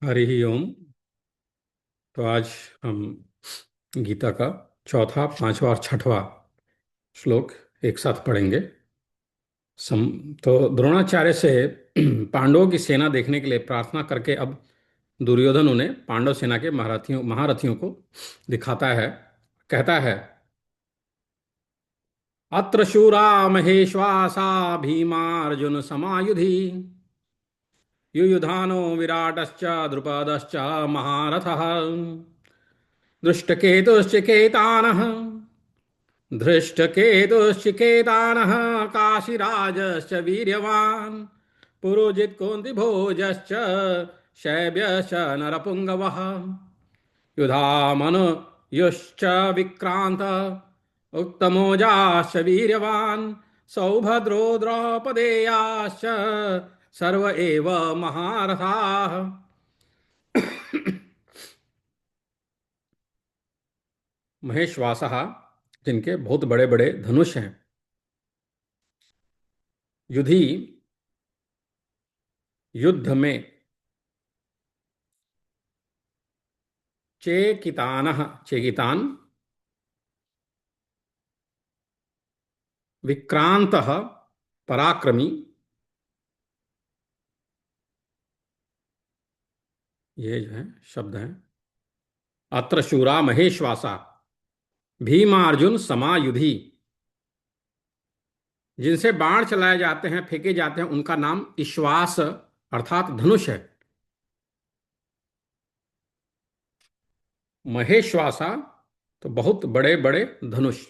हरि ओम। तो आज हम गीता का चौथा, पांचवा और छठवां श्लोक एक साथ पढ़ेंगे। तो द्रोणाचार्य से पांडवों की सेना देखने के लिए प्रार्थना करके अब दुर्योधन उन्हें पांडव सेना के महारथियों महारथियों को दिखाता है। कहता है, अत्र शूरा महेश्वासा भीमार्जुन समायुधि युयुधानो विराटश्च द्रुपदश्च महारथः दृष्टकेतुश्चिकेतानः धृष्टकेतुश्चिकेतानः काशीराजश्च वीर्यवान् पुरोजित् कुन्तिभोजश्च शैब्यश्च नरपुङ्गवः युधामनुयुश्च विक्रान्त उत्तमोजाश्च वीर्यवान् सौभद्रो द्रौपदेयाश्च सर्व एव महारथाः। महेश्वासः, जिनके बहुत बड़े बड़े धनुष हैं। युधि, युद्ध में। चेकितानः, चेकितान। विक्रांतः, पराक्रमी। ये जो है शब्द हैं। अत्र शूरा महेश्वासा भीमार्जुन समायुधि। जिनसे बाण चलाए जाते हैं, फेंके जाते हैं, उनका नाम ईश्वास अर्थात धनुष है। महेश्वासा तो बहुत बड़े बड़े धनुष।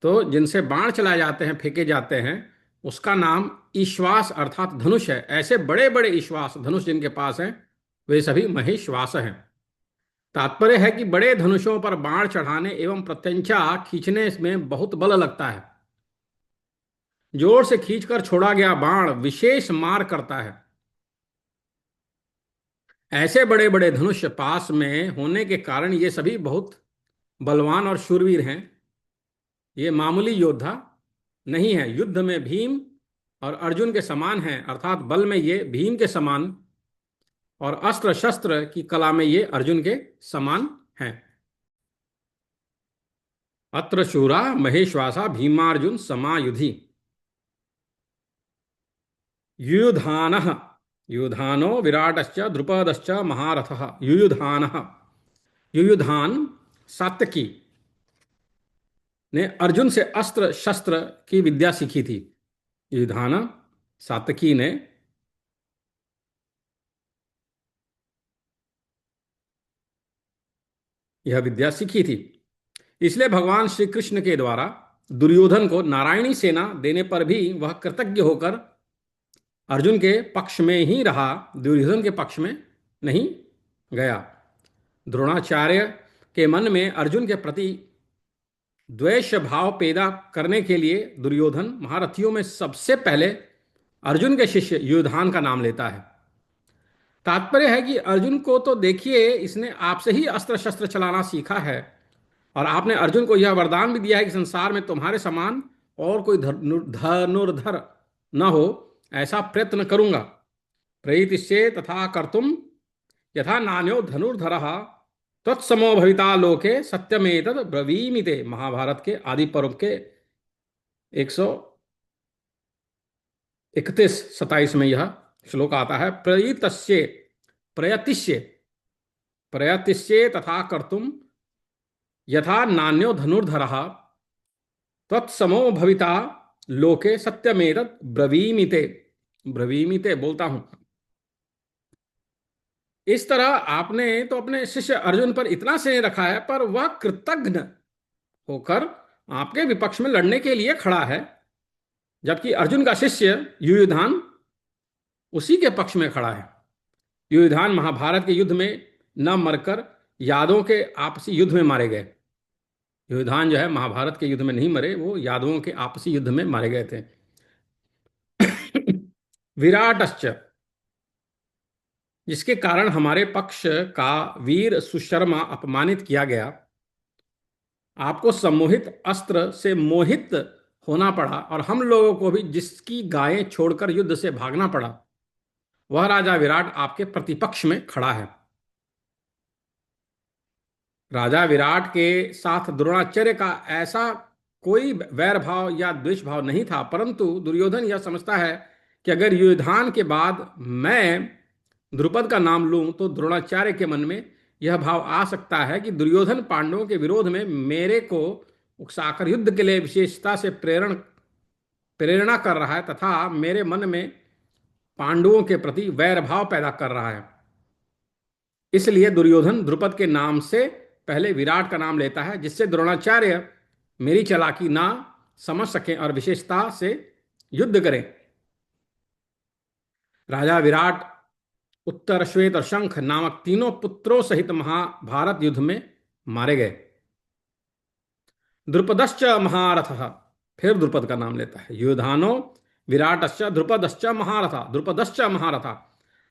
तो जिनसे बाण चलाए जाते हैं, फेंके जाते हैं, उसका नाम ईश्वास अर्थात धनुष है। ऐसे बड़े बड़े ईश्वास धनुष जिनके पास हैं, वे सभी महेश्वास हैं। तात्पर्य है कि बड़े धनुषों पर बाण चढ़ाने एवं प्रत्यंचा खींचने में बहुत बल लगता है। जोर से खींचकर छोड़ा गया बाण विशेष मार करता है। ऐसे बड़े बड़े धनुष पास में होने के कारण ये सभी बहुत बलवान और शूरवीर हैं। ये मामूली योद्धा नहीं है। युद्ध में भीम और अर्जुन के समान हैं, अर्थात बल में ये भीम के समान और अस्त्र शस्त्र की कला में ये अर्जुन के समान हैं। अत्र शूरा महेश्वासा भीमार्जुन समायुधि युयुधानः। युयुधानो विराटश्च द्रुपदश्च महारथः। युयुधानः, युयुधान सात्यकी ने अर्जुन से अस्त्र शस्त्र की विद्या सीखी थी। युयुधान सात्यकी ने यह विद्या सीखी थी। इसलिए भगवान श्री कृष्ण के द्वारा दुर्योधन को नारायणी सेना देने पर भी वह कृतज्ञ होकर अर्जुन के पक्ष में ही रहा, दुर्योधन के पक्ष में नहीं गया। द्रोणाचार्य के मन में अर्जुन के प्रति द्वेष भाव पैदा करने के लिए दुर्योधन महारथियों में सबसे पहले अर्जुन के शिष्य युयुधान का नाम लेता है। तात्पर्य है कि अर्जुन को तो देखिए, इसने आपसे ही अस्त्र शस्त्र चलाना सीखा है और आपने अर्जुन को यह वरदान भी दिया है कि संसार में तुम्हारे समान और कोई धनुर्धर न हो, ऐसा प्रयत्न करूंगा। प्रयतिष्ये तथा कर्तुम यथा नान्यो धनुर्धरः तत्समो भविता लोके सत्यमेतद् ब्रवीमि ते। महाभारत के आदि पर्व के 131-27 में यह श्लोक आता है। प्रयतिष्ये, प्रयतिष्ये, प्रयतिष्ये तथा कर्तुम यथा नान्यो धनुर्धरः तत्समो भविता लोके सत्यमेतद् ब्रवीमि ते। ब्रवीमि ते बोलता हूं। इस तरह आपने तो अपने शिष्य अर्जुन पर इतना स्नेह रखा है, पर वह कृतघ्न होकर आपके विपक्ष में लड़ने के लिए खड़ा है, जबकि अर्जुन का शिष्य युयुधान उसी के पक्ष में खड़ा है। युयुधान महाभारत के युद्ध में न मरकर यादवों के आपसी युद्ध में मारे गए। युयुधान जो है महाभारत के युद्ध में नहीं मरे, वो यादवों के आपसी युद्ध में मारे गए थे। विराटश्च, जिसके कारण हमारे पक्ष का वीर सुशर्मा अपमानित किया गया। आपको सम्मोहित अस्त्र से मोहित होना पड़ा और हम लोगों को भी जिसकी गायें छोड़कर युद्ध से भागना पड़ा। वह राजा विराट आपके प्रतिपक्ष में खड़ा है। राजा विराट के साथ द्रोणाचार्य का ऐसा कोई वैर भाव या द्वेष भाव नहीं था, परंतु दुर्योधन यह समझता है कि अगर युधान के बाद मैं द्रुपद का नाम लूं तो द्रोणाचार्य के मन में यह भाव आ सकता है कि दुर्योधन पांडवों के विरोध में मेरे को उकसाकर युद्ध के लिए विशेषता से प्रेरणा कर रहा है तथा मेरे मन में पांडवों के प्रति वैर भाव पैदा कर रहा है। इसलिए दुर्योधन द्रुपद के नाम से पहले विराट का नाम लेता है, जिससे द्रोणाचार्य मेरी चालाकी ना समझ सकें और विशेषता से युद्ध करें। राजा विराट उत्तर, श्वेत और शंख नामक तीनों पुत्रों सहित महाभारत युद्ध में मारे गए। द्रुपदश्च महारथः, फिर द्रुपद का नाम लेता है। युधानो विराटश्च द्रुपदश्च महारथा, द्रुपदश्च महारथा।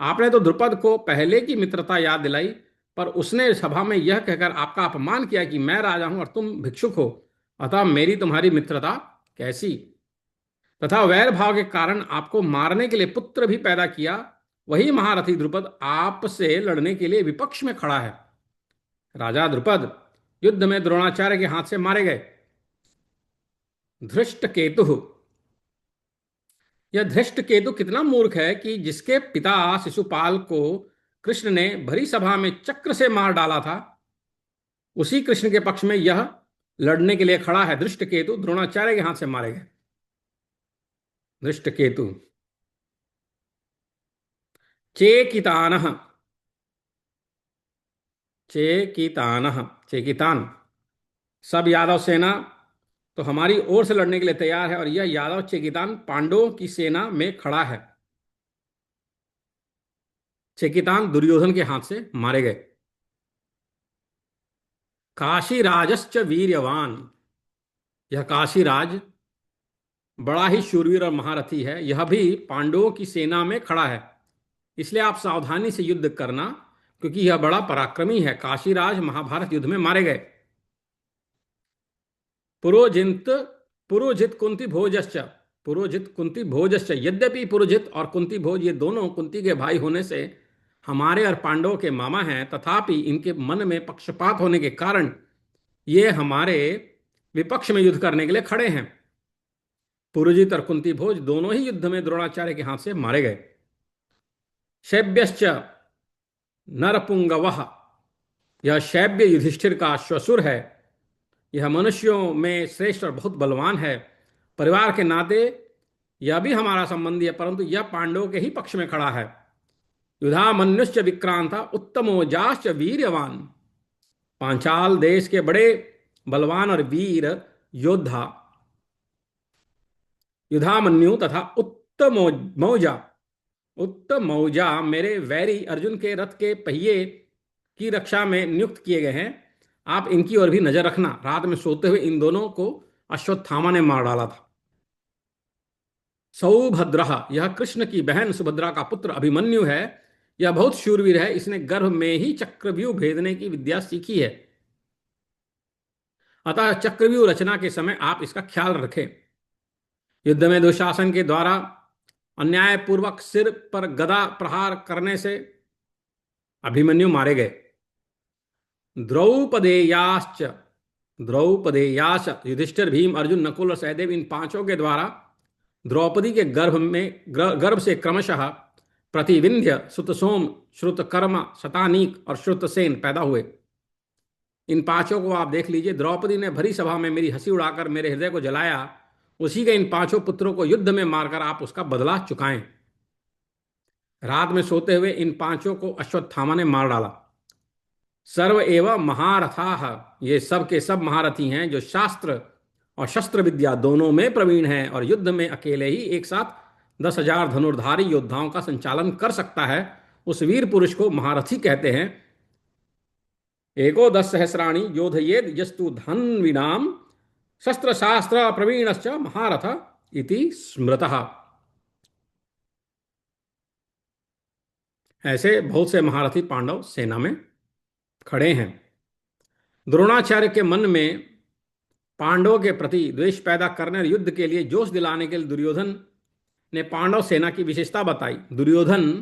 आपने तो द्रुपद को पहले की मित्रता याद दिलाई, पर उसने सभा में यह कहकर आपका अपमान किया कि मैं राजा हूं और तुम भिक्षुक हो, अतः मेरी तुम्हारी मित्रता कैसी। तथा वैर भाव के कारण आपको मारने के लिए पुत्र भी पैदा किया। वही महारथी द्रुपद आपसे लड़ने के लिए विपक्ष में खड़ा है। राजा द्रुपद युद्ध में द्रोणाचार्य के हाथ से मारे गए। धृष्ट केतु, यह धृष्ट केतु कितना मूर्ख है कि जिसके पिता शिशुपाल को कृष्ण ने भरी सभा में चक्र से मार डाला था, उसी कृष्ण के पक्ष में यह लड़ने के लिए खड़ा है। धृष्ट केतु द्रोणाचार्य के हाथ से मारे गए। धृष्ट केतु। चेकितानः, चेकितानः, चेकितान, सब यादव सेना तो हमारी ओर से लड़ने के लिए तैयार है और यह यादव चेकितान पांडवों की सेना में खड़ा है। चेकितान दुर्योधन के हाथ से मारे गए। काशीराजश्च वीर्यवान, यह काशीराज बड़ा ही शूरवीर और महारथी है, यह भी पांडवों की सेना में खड़ा है। इसलिए आप सावधानी से युद्ध करना, क्योंकि यह बड़ा पराक्रमी है। काशीराज महाभारत युद्ध में मारे गए। पुरोजित, पुरोजित कुंती भोजश्च, पुरोजित कुंती भोजश्च, यद्यपि पुरोजित और कुंती भोज ये दोनों कुंती के भाई होने से हमारे और पांडवों के मामा हैं, तथापि इनके मन में पक्षपात होने के कारण ये हमारे विपक्ष में युद्ध करने के लिए खड़े हैं। पुरोजित और कुंती भोज दोनों ही युद्ध में द्रोणाचार्य के हाथ से मारे गए। शैब्यश्च नरपुंगवः, यह शैब्य युधिष्ठिर का श्वशुर है। यह मनुष्यों में श्रेष्ठ और बहुत बलवान है। परिवार के नाते यह भी हमारा संबंधी है, परंतु यह पांडवों के ही पक्ष में खड़ा है। युधामन्युश्च विक्रांता उत्तमोजाश्च वीर्यवान, पांचाल देश के बड़े बलवान और वीर योद्धा युधामन्यु तथा उत्तमौजा, उत्तमौजा मेरे वैरी अर्जुन के रथ के पहिए की रक्षा में नियुक्त किए गए हैं। आप इनकी ओर भी नजर रखना। रात में सोते हुए इन दोनों को अश्वत्थामा ने मार डाला था। सौभद्र, यह कृष्ण की बहन सुभद्रा का पुत्र अभिमन्यु है। यह बहुत शूरवीर है, इसने गर्भ में ही चक्रव्यूह भेदने की विद्या सीखी है। अतः चक्रव्यूह रचना के समय आप इसका ख्याल रखें। युद्ध में दुशासन के द्वारा अन्यायपूर्वक सिर पर गदा प्रहार करने से अभिमन्यु मारे गए। द्रौपदेयाश्च, द्रौपदेयाश, युधिष्ठिर, भीम, अर्जुन, नकुल और सहदेव, इन पांचों के द्वारा द्रौपदी के गर्भ से क्रमशः प्रतिविंध्य, श्रुतसोम, श्रुतकर्मा, शतानीक और श्रुतसेन पैदा हुए। इन पांचों को आप देख लीजिए। द्रौपदी ने भरी सभा में मेरी हंसी उड़ाकर मेरे हृदय को जलाया। उसी के इन पांचों पुत्रों को युद्ध में मारकर आप उसका बदला चुकाएं। रात में सोते हुए इन पांचों को अश्वत्थामा ने मार डाला। सर्व एवं महारथा, ये सब के सब महारथी हैं जो शास्त्र और शस्त्र विद्या दोनों में प्रवीण हैं और युद्ध में अकेले ही एक साथ 10,000 धनुर्धारी योद्धाओं का संचालन कर सकता है। उस वीर पुरुष को महारथी कहते हैं। एको 10 सहस्राणी योधयेद यस्तु धन्विनाम शस्त्र शास्त्र प्रवीणश्च महारथ इति स्मृतः। ऐसे बहुत से महारथी पांडव सेना में खड़े हैं। द्रोणाचार्य के मन में पांडवों के प्रति द्वेष पैदा करने और युद्ध के लिए जोश दिलाने के लिए दुर्योधन ने पांडव सेना की विशेषता बताई। दुर्योधन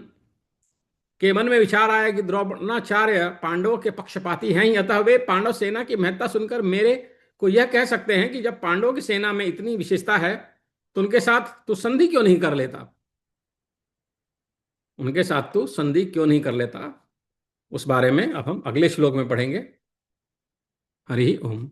के मन में विचार आया कि द्रोणाचार्य पांडवों के पक्षपाती हैं ही, अतः वे पांडव सेना की महत्ता सुनकर मेरे को यह कह सकते हैं कि जब पांडवों की सेना में इतनी विशेषता है तो उनके साथ तू संधि क्यों नहीं कर लेता, उनके साथ तू संधि क्यों नहीं कर लेता। उस बारे में अब हम अगले श्लोक में पढ़ेंगे। हरि ओम।